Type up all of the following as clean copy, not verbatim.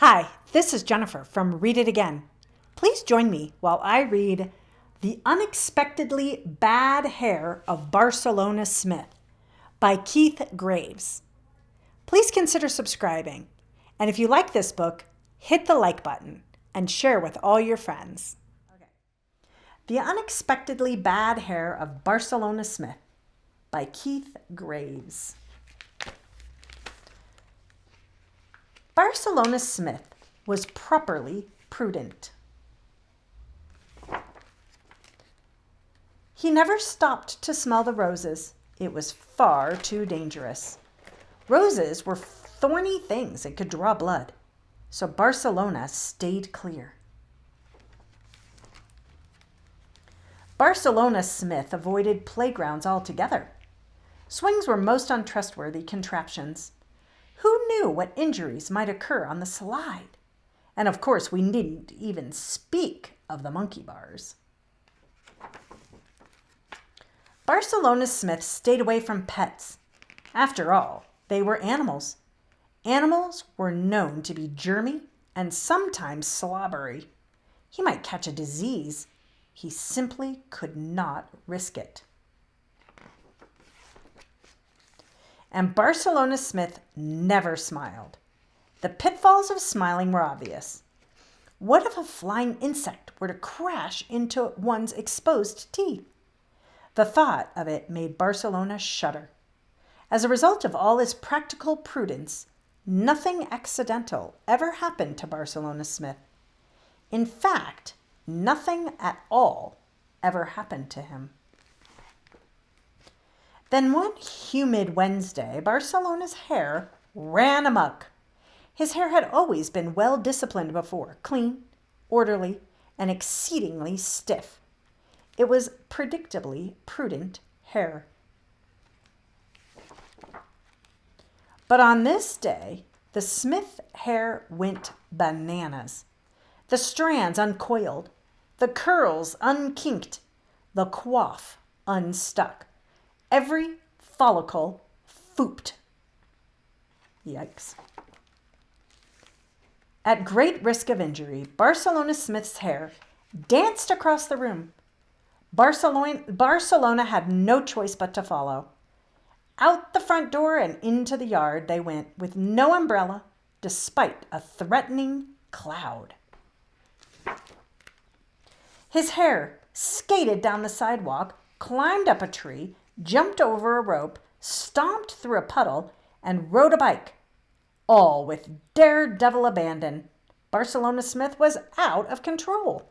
Hi, this is Jennifer from Read It Again. Please join me while I read The Unexpectedly Bad Hair of Barcelona Smith by Keith Graves. Please consider subscribing, and if you like this book, hit the like button and share with all your friends. Okay. The Unexpectedly Bad Hair of Barcelona Smith by Keith Graves. Barcelona Smith was properly prudent. He never stopped to smell the roses. It was far too dangerous. Roses were thorny things and could draw blood, so Barcelona stayed clear. Barcelona Smith avoided playgrounds altogether. Swings were most untrustworthy contraptions. Who knew what injuries might occur on the slide? And of course, we needn't even speak of the monkey bars. Barcelona Smith stayed away from pets. After all, they were animals. Animals were known to be germy and sometimes slobbery. He might catch a disease. He simply could not risk it. And Barcelona Smith never smiled. The pitfalls of smiling were obvious. What if a flying insect were to crash into one's exposed teeth? The thought of it made Barcelona shudder. As a result of all his practical prudence, nothing accidental ever happened to Barcelona Smith. In fact, nothing at all ever happened to him. Then one humid Wednesday, Barcelona's hair ran amok. His hair had always been well disciplined before, clean, orderly, and exceedingly stiff. It was predictably prudent hair. But on this day, the Smith hair went bananas. The strands uncoiled, the curls unkinked, the coif unstuck. Every follicle fooped. Yikes. At great risk of injury, Barcelona Smith's hair danced across the room. Barcelona had no choice but to follow. Out the front door and into the yard they went with no umbrella, despite a threatening cloud. His hair skated down the sidewalk, climbed up a tree, jumped over a rope, stomped through a puddle, and rode a bike, all with daredevil abandon. Barcelona Smith was out of control.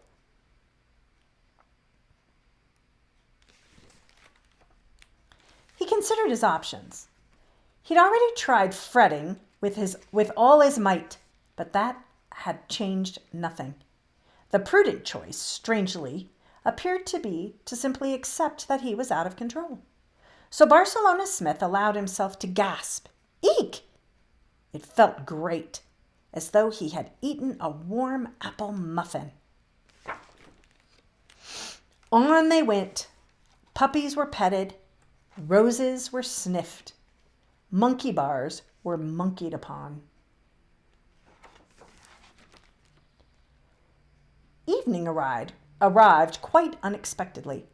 He considered his options. He'd already tried fretting with all his might, but that had changed nothing. The prudent choice, strangely, appeared to be to simply accept that he was out of control. So Barcelona Smith allowed himself to gasp, "Eek!" It felt great, as though he had eaten a warm apple muffin. On they went. Puppies were petted. Roses were sniffed. Monkey bars were monkeyed upon. Evening arrived quite unexpectedly.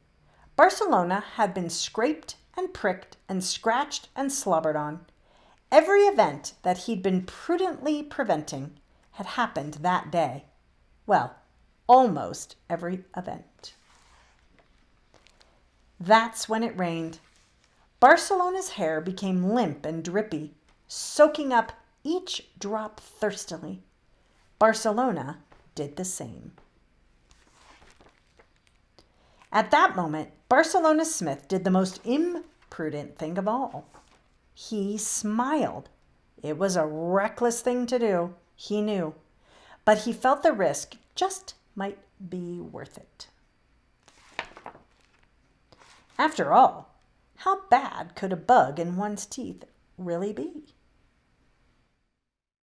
Barcelona had been scraped and pricked and scratched and slobbered on. Every event that he'd been prudently preventing had happened that day. Well, almost every event. That's when it rained. Barcelona's hair became limp and drippy, soaking up each drop thirstily. Barcelona did the same. At that moment, Barcelona Smith did the most imprudent thing of all. He smiled. It was a reckless thing to do, he knew, but he felt the risk just might be worth it. After all, how bad could a bug in one's teeth really be?